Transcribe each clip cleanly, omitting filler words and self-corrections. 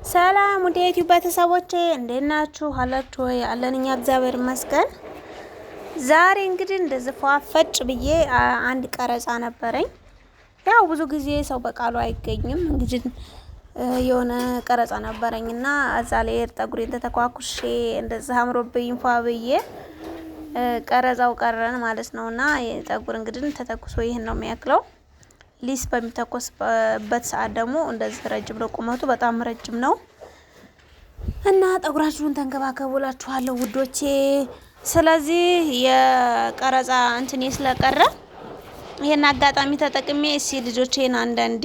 ሰላም ወደ ዩቲዩብ ቤተሰቦቼ እንዴት ናችሁ? አላችሁ ወይ? አለን እኛ እግዚአብሔር ይመስገን። ዛሬ እንግዲህ እንደዚህ ፏፈጭ ብዬ አንድ ቀረጻ ነበረኝ። ያው ብዙ ጊዜ ሰው በቃሉ አይገኝም። እንግዲህ የሆነ ቀረጻ ነበረኝና እዛ ላይ ጠጉሬን ተተኳኩሼ እንደዚህ አምሮብኝ ፏ ብዬ ቀረጻው ቀረን ማለት ነውና የጠጉር እንግዲህ ተተኩሶ ይሄን ነው የሚያክለው። ሊስ በሚተኮስበት ሰዓት ደግሞ እንደዚህ ረጅም ነው፣ ቁመቱ በጣም ረጅም ነው እና ጠጉራችሁን ተንከባከቡላችኋለሁ ውዶቼ። ስለዚህ የቀረጻ እንትኔ ስለቀረ ይሄን አጋጣሚ ተጠቅሜ እስኪ ልጆቼን አንዳንድ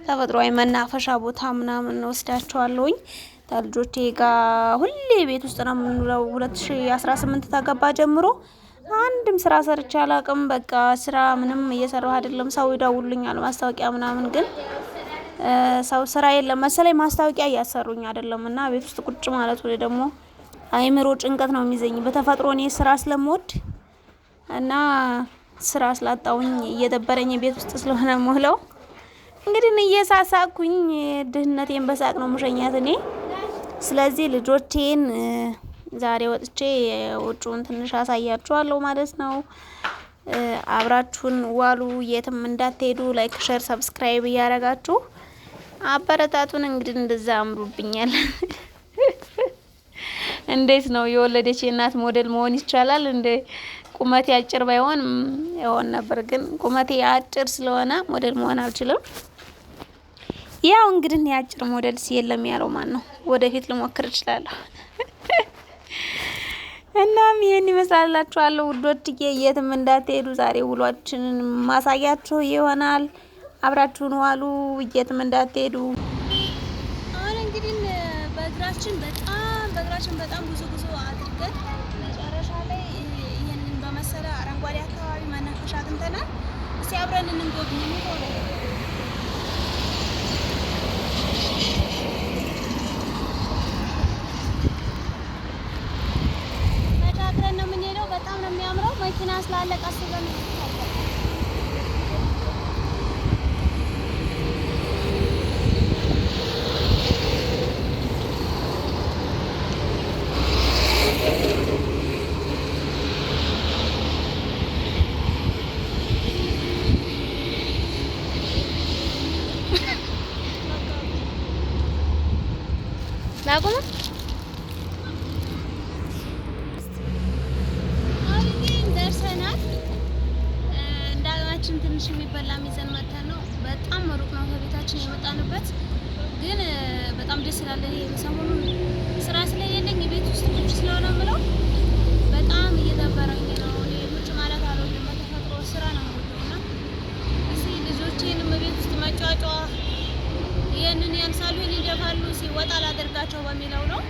ተፈጥሯዊ መናፈሻ ቦታ ምናምን ወስዳቸዋለሁኝ። ከልጆቼ ጋር ሁሌ ቤት ውስጥ ነው የምንውለው። 2018 ተገባ ጀምሮ አንድም ስራ ሰርቼ አላቅም። በቃ ስራ ምንም እየሰራሁ አይደለም። ሰው ይደውልኛል ማስታወቂያ ምናምን፣ ግን ሰው ስራ የለም መሰለኝ ማስታወቂያ እያሰሩኝ አይደለም። እና ቤት ውስጥ ቁጭ ማለት ወይ ደግሞ አይምሮ ጭንቀት ነው የሚዘኝ። በተፈጥሮ እኔ ስራ ስለምወድ እና ስራ ስላጣውኝ እየደበረኝ ቤት ውስጥ ስለሆነ ሞለው እንግዲህ እየሳሳኩኝ ድህነቴን በሳቅ ነው መሸኛት እኔ። ስለዚህ ልጆቼን ዛሬ ወጥቼ ውጭውን ትንሽ አሳያችኋለሁ ማለት ነው። አብራችሁን ዋሉ፣ የትም እንዳትሄዱ። ላይክ፣ ሼር፣ ሰብስክራይብ እያደረጋችሁ አበረታቱን። እንግዲህ እንደዛ አምሩብኛል። እንዴት ነው የወለደች እናት ሞዴል መሆን ይቻላል እንዴ? ቁመቴ አጭር ባይሆን ይሆን ነበር፣ ግን ቁመቴ አጭር ስለሆነ ሞዴል መሆን አልችልም። ያው እንግዲህ የአጭር ሞዴል የለም ያለው ማን ነው? ወደፊት ልሞክር እችላለሁ። እናም ይሄን ይመስላላችኋለሁ ውዶችዬ፣ የትም እንዳትሄዱ። ዛሬ ውሏችንን ማሳያችሁ ይሆናል። አብራችሁን ዋሉ፣ የትም እንዳትሄዱ። አሁን እንግዲህ በእግራችን በጣም ብዙ ጉዞ አድርገን መጨረሻ ላይ ይሄንን በመሰለ አረንጓዴ አካባቢ መናፈሻ አግኝተናል። እስኪ አብረን እንጎብኝ ነው። በጣም ነው የሚያምረው። መኪና ስላለ ቀስ ብለን ላቁም። ትንሽ የሚበላ ሚዘን መተን ነው። በጣም ሩቅ ነው ከቤታችን የመጣንበት፣ ግን በጣም ደስ ይላል። እኔ ሰሞኑን ስራ ስለሌለኝ ቤት ውስጥ ቁጭ ስለሆነ ምለው በጣም እየደበረኝ ነው። እኔ ቁጭ ማለት አልወድም፣ በተፈጥሮ ስራ ነው የምወደውና እዚህ ልጆቼንም ቤት ውስጥ መጫጫ ይሄንን ያንሳሉ ይሄን ይደፋሉ ሲወጣ ላደርጋቸው በሚለው ነው።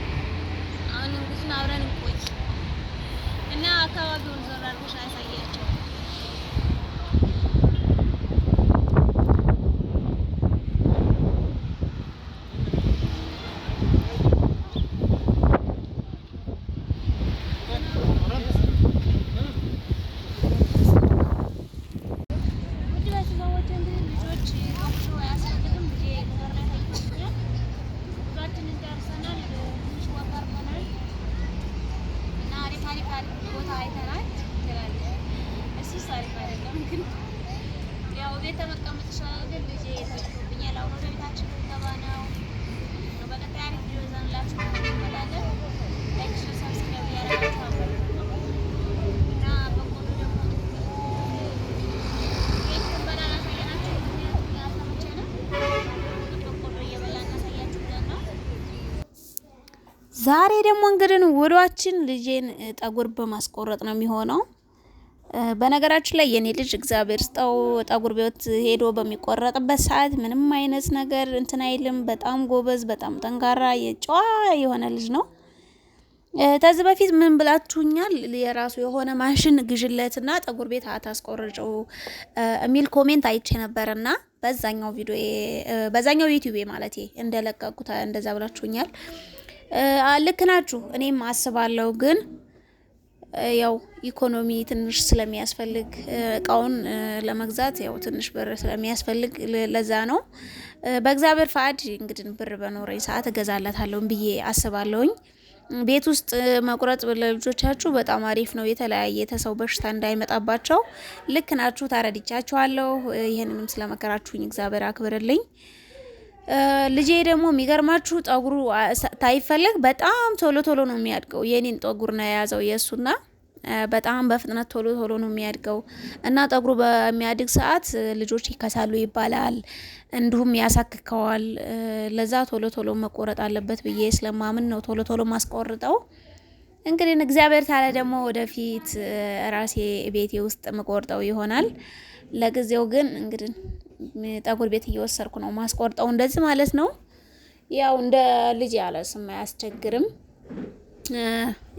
አሁን እንግዲህ አብረን እንቆይ እና አካባቢውን ዞር አድርገሽ ያሳያቸው። ያው ቤት ተመቀመጥ ይችላል፣ ግን ልጄ ተሽሎብኛል። አሁን ወደ ቤታችን ልንገባ ነው። በቀጣይ አሪፍ ቪዲዮ ይዘንላችሁ እንመጣለን። ላይክ፣ ሼር፣ ሰብስክራይብ ያደረጋችሁ እና በቆሎ ደግሞ ቤት በላና ሳያናችሁ ያልተመቸንም በቆሎ እየበላን እናሳያችሁ ብለን ነው። ዛሬ ደግሞ እንግዲህ ውሏችን ልጄን ጠጉር በማስቆረጥ ነው የሚሆነው። በነገራችን ላይ የኔ ልጅ እግዚአብሔር ስጠው ጠጉር ቤት ሄዶ በሚቆረጥበት ሰዓት ምንም አይነት ነገር እንትን አይልም። በጣም ጎበዝ፣ በጣም ጠንካራ የጨዋ የሆነ ልጅ ነው። ከዚህ በፊት ምን ብላችሁኛል? የራሱ የሆነ ማሽን ግዥለትና ጠጉር ቤት አታስቆርጨው የሚል ኮሜንት አይቼ ነበርና በዛኛው ዩቲዩብ ማለቴ እንደለቀቁት እንደዛ ብላችሁኛል። ልክ ናችሁ፣ እኔም አስባለሁ። ግን ያው ኢኮኖሚ ትንሽ ስለሚያስፈልግ እቃውን ለመግዛት ያው ትንሽ ብር ስለሚያስፈልግ ለዛ ነው። በእግዚአብሔር ፈቃድ እንግዲህ ብር በኖረኝ ሰዓት እገዛላታለሁ ብዬ አስባለሁኝ። ቤት ውስጥ መቁረጥ ለልጆቻችሁ በጣም አሪፍ ነው። የተለያየ ተሰው በሽታ እንዳይመጣባቸው ልክ ናችሁ። ታረድቻችኋለሁ። ይሄንንም ስለመከራችሁኝ እግዚአብሔር አክብርልኝ። ልጄ ደግሞ የሚገርማችሁ ጠጉሩ ታይፈለግ በጣም ቶሎ ቶሎ ነው የሚያድገው። የኔን ጠጉር ነው የያዘው የሱና በጣም በፍጥነት ቶሎ ቶሎ ነው የሚያድገው እና ጠጉሩ በሚያድግ ሰዓት ልጆች ይከሳሉ ይባላል፣ እንዲሁም ያሳክከዋል። ለዛ ቶሎ ቶሎ መቆረጥ አለበት ብዬ ስለማምን ነው ቶሎ ቶሎ ማስቆርጠው። እንግዲህ እግዚአብሔር ታለ ደግሞ ወደፊት ራሴ ቤቴ ውስጥ መቆርጠው ይሆናል። ለጊዜው ግን እንግዲህ ጠጉር ቤት እየወሰድኩ ነው ማስቆርጠው እንደዚህ ማለት ነው። ያው እንደ ልጅ ያለ ስም አያስቸግርም።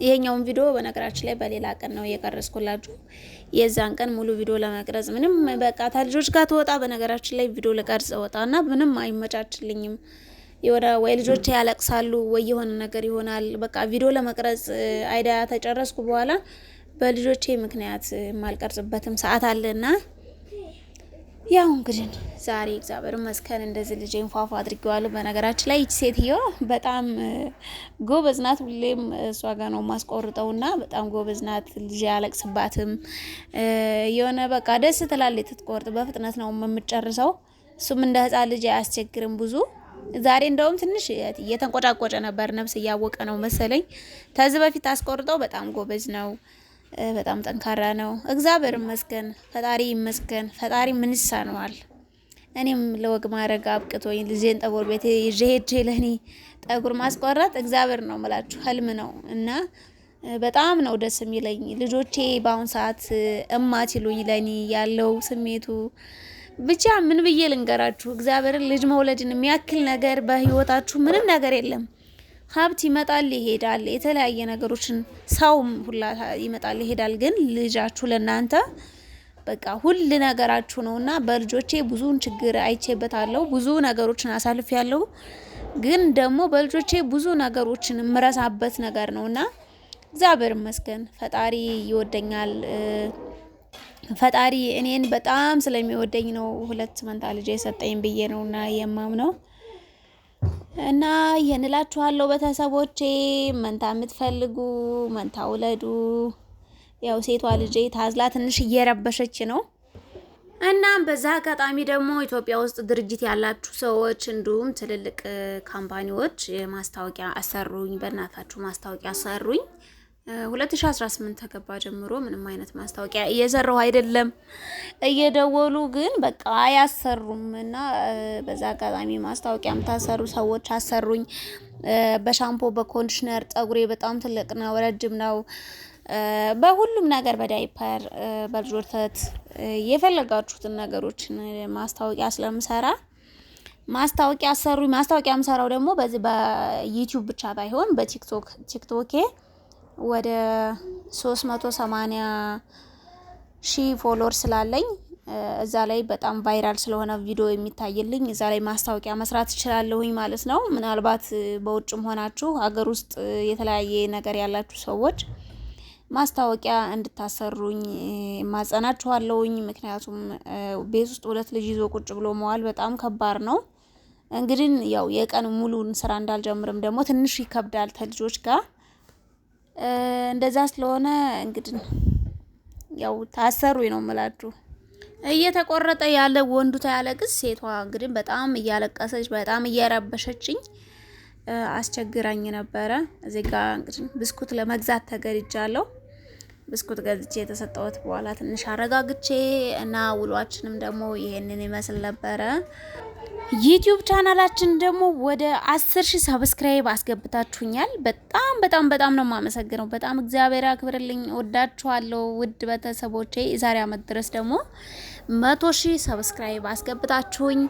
ይሄኛውን ቪዲዮ በነገራችን ላይ በሌላ ቀን ነው የቀረጽኩላችሁ። የዛን ቀን ሙሉ ቪዲዮ ለመቅረጽ ምንም በቃ ታልጆች ጋር ተወጣ በነገራችን ላይ ቪዲዮ ለቀርጽ ወጣና ምንም አይመቻችልኝም። የሆነ ወይ ልጆች ያለቅሳሉ ወይ የሆነ ነገር ይሆናል። በቃ ቪዲዮ ለመቅረጽ አይዳ ተጨረስኩ በኋላ በልጆቼ ምክንያት ማልቀርጽበትም ሰዓት አለና ያው እንግዲህ ዛሬ እግዚአብሔር ይመስገን እንደዚህ ልጄን ፏፏ አድርጌዋለሁ። በነገራችን ላይ እቺ ሴትዮ በጣም ጎበዝ ናት። ሁሌም እሷ ጋር ነው ማስቆርጠውና በጣም ጎበዝ ናት። ልጅ ያለቅስባትም የሆነ በቃ ደስ ትላለች ትትቆርጥ። በፍጥነት ነው የምትጨርሰው። እሱም እንደ ህፃን ልጅ አያስቸግርም ብዙ። ዛሬ እንደውም ትንሽ እየተንቆጫቆጨ ነበር፣ ነፍስ እያወቀ ነው መሰለኝ። ከዚህ በፊት አስቆርጠው በጣም ጎበዝ ነው። በጣም ጠንካራ ነው። እግዚአብሔር ይመስገን፣ ፈጣሪ ይመስገን። ፈጣሪ ምን ይሳነዋል? እኔም ለወግ ማድረግ አብቅቶኝ ልጄን ጠጉር ቤት ይዤ ሄጄ ለኔ ጠጉር ማስቆረጥ እግዚአብሔር ነው የምላችሁ ህልም ነው እና በጣም ነው ደስ የሚለኝ። ልጆቼ በአሁን ሰዓት እማት ይሉኝ ለኔ ያለው ስሜቱ ብቻ ምን ብዬ ልንገራችሁ። እግዚአብሔርን ልጅ መውለድን የሚያክል ነገር በህይወታችሁ ምንም ነገር የለም። ሀብት ይመጣል ይሄዳል፣ የተለያየ ነገሮችን ሰውም ሁላ ይመጣል ይሄዳል። ግን ልጃችሁ ለናንተ በቃ ሁሉ ነገራችሁ ነውና በልጆቼ ብዙን ችግር አይቼበታለሁ። ብዙ ነገሮችን አሳልፌያለሁ። ግን ደግሞ በልጆቼ ብዙ ነገሮችን ምረሳበት ነገር ነውና እግዚአብሔር ይመስገን ፈጣሪ ይወደኛል። ፈጣሪ እኔን በጣም ስለሚወደኝ ነው ሁለት መንታ ልጅ የሰጠኝ ብዬ ነውና የማምነው። እና ይሄን እላችኋለሁ ቤተሰቦቼ፣ መንታ የምትፈልጉ መንታ ውለዱ። ያው ሴቷ ልጄ ታዝላ ትንሽ እየረበሸች ነው። እናም በዛ አጋጣሚ ደግሞ ኢትዮጵያ ውስጥ ድርጅት ያላችሁ ሰዎች እንዲሁም ትልልቅ ካምፓኒዎች ማስታወቂያ አሰሩኝ። በእናታችሁ ማስታወቂያ አሰሩኝ። 2018 ተገባ ጀምሮ ምንም አይነት ማስታወቂያ እየሰራው አይደለም። እየደወሉ ግን በቃ አያሰሩም እና በዛ አጋጣሚ ማስታወቂያ የምታሰሩ ሰዎች አሰሩኝ። በሻምፖ በኮንዲሽነር ጠጉሬ በጣም ትልቅ ነው፣ ረጅም ነው። በሁሉም ነገር በዳይፐር በልጆተት የፈለጋችሁትን ነገሮችን ማስታወቂያ ስለምሰራ ማስታወቂያ አሰሩኝ። ማስታወቂያ የምሰራው ደግሞ በዚህ በዩቲዩብ ብቻ ባይሆን በቲክቶኬ ወደ 380 ሺህ ፎሎወር ስላለኝ እዛ ላይ በጣም ቫይራል ስለሆነ ቪዲዮ የሚታይልኝ እዛ ላይ ማስታወቂያ መስራት እችላለሁኝ ማለት ነው። ምናልባት በውጭም ሆናችሁ ሀገር ውስጥ የተለያየ ነገር ያላችሁ ሰዎች ማስታወቂያ እንድታሰሩኝ ማጸናችኋለሁኝ። ምክንያቱም ቤት ውስጥ ሁለት ልጅ ይዞ ቁጭ ብሎ መዋል በጣም ከባድ ነው። እንግዲህ ያው የቀን ሙሉን ስራ እንዳልጀምርም ደግሞ ትንሽ ይከብዳል ከልጆች ጋር እንደዛ ስለሆነ እንግዲህ ያው ታሰሩኝ ነው የምላችሁ። እየተቆረጠ ያለ ወንዱ ታያለቅስ፣ ሴቷ እንግዲህ በጣም እያለቀሰች በጣም እየረበሸችኝ አስቸግራኝ ነበረ። እዚህ ጋር እንግዲህ ብስኩት ለመግዛት ተገድጃለሁ። ብስኩት ገዝቼ የተሰጠሁት በኋላ ትንሽ አረጋግቼ እና ውሏችንም ደግሞ ይሄንን ይመስል ነበረ። ዩቲዩብ ቻናላችን ደግሞ ወደ 10,000 ሰብስክራይብ አስገብታችሁኛል። በጣም በጣም በጣም ነው የማመሰግነው። በጣም እግዚአብሔር ያክብርልኝ። ወዳችኋለሁ ውድ ቤተሰቦቼ። የዛሬ አመት ድረስ ደግሞ 100,000 ሰብስክራይብ አስገብታችሁኝ፣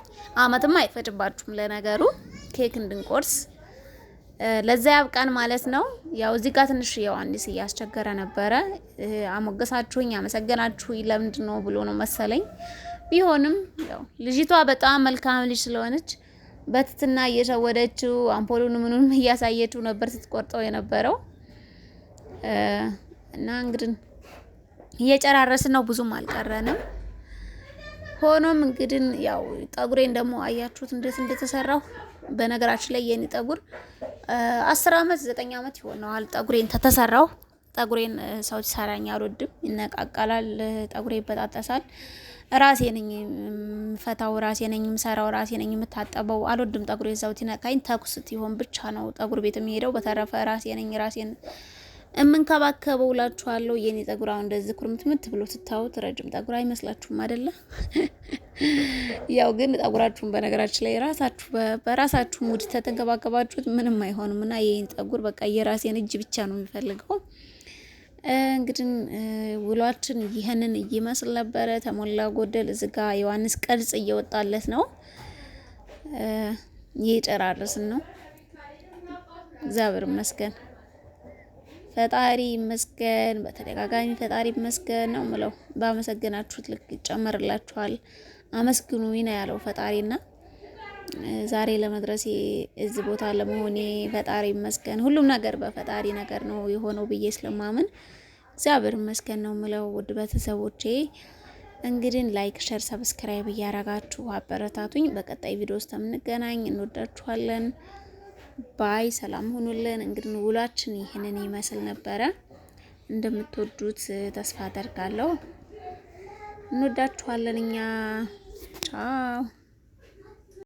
አመትም አይፈጅባችሁም ለነገሩ ኬክ እንድንቆርስ ለዛ ያብቃን ማለት ነው። ያው እዚህ ጋር ትንሽ ዮሐንስ እያስቸገረ ነበረ። አሞገሳችሁኝ፣ አመሰገናችሁኝ ለምንድን ነው ብሎ ነው መሰለኝ። ቢሆንም ያው ልጅቷ በጣም መልካም ልጅ ስለሆነች በትትና እየሸወደችው አምፖሉን ምኑንም እያሳየችው ነበር ስትቆርጠው የነበረው። እና እንግዲህ እየጨራረስን ነው፣ ብዙም አልቀረንም። ሆኖም እንግዲህ ያው ጠጉሬን ደግሞ አያችሁት እንዴት እንደተሰራው። በነገራችን ላይ የኔ ጠጉር 10 አመት 9 አመት ይሆነዋል ጠጉሬን ተተሰራው። ጠጉሬን ሰው ሲሰራኝ አልወድም፣ ይነቃቃላል፣ ጠጉሬ ይበጣጠሳል። ራሴ ነኝ ፈታው፣ ራሴ ነኝ የምሰራው፣ ራሴ ነኝ የምታጠበው። አልወድም ጠጉሬ ሰው ሲነካኝ። ተኩስ ሲሆን ብቻ ነው ጠጉር ቤት የሚሄደው። በተረፈ ራሴ ነኝ ራሴን እምንከባከበው እላችኋለሁ። የኔ ጠጉር አሁን እንደዚህ ኩርምትምት ብሎ ስታዩት ረጅም ጠጉር አይመስላችሁም አይደለ? ያው ግን ጠጉራችሁን በነገራችን ላይ ራሳችሁ በራሳችሁ ሙድ ተተንከባከባችሁት ምንም አይሆንም። እና የኔ ጠጉር በቃ የራሴን እጅ ብቻ ነው የሚፈልገው። እንግዲህ ውሏችን ይህንን ይመስል ነበረ። ተሞላ ጎደል እዚህ ጋ ዮሐንስ ቅርጽ እየወጣለት ነው፣ እየጨራረስን ነው። እግዚአብሔር ይመስገን፣ ፈጣሪ ይመስገን። በተደጋጋሚ ፈጣሪ ይመስገን ነው ምለው። ባመሰገናችሁት ልክ ይጨመርላችኋል። አመስግኑኝ ነው ያለው ፈጣሪና ዛሬ ለመድረሴ እዚህ ቦታ ለመሆኔ ፈጣሪ ይመስገን። ሁሉም ነገር በፈጣሪ ነገር ነው የሆነው ብዬ ስለማምን እግዚአብሔር ይመስገን ነው ምለው። ውድ ቤተሰቦቼ እንግዲህ ላይክ፣ ሼር፣ ሰብስክራይብ እያረጋችሁ አበረታቱኝ። በቀጣይ ቪዲዮ ውስጥ የምንገናኝ፣ እንወዳችኋለን። ባይ፣ ሰላም ሁኑልን። እንግዲህ ውላችን ይህንን ይመስል ነበረ። እንደምትወዱት ተስፋ አደርጋለሁ። እንወዳችኋለን። እኛ ቻው።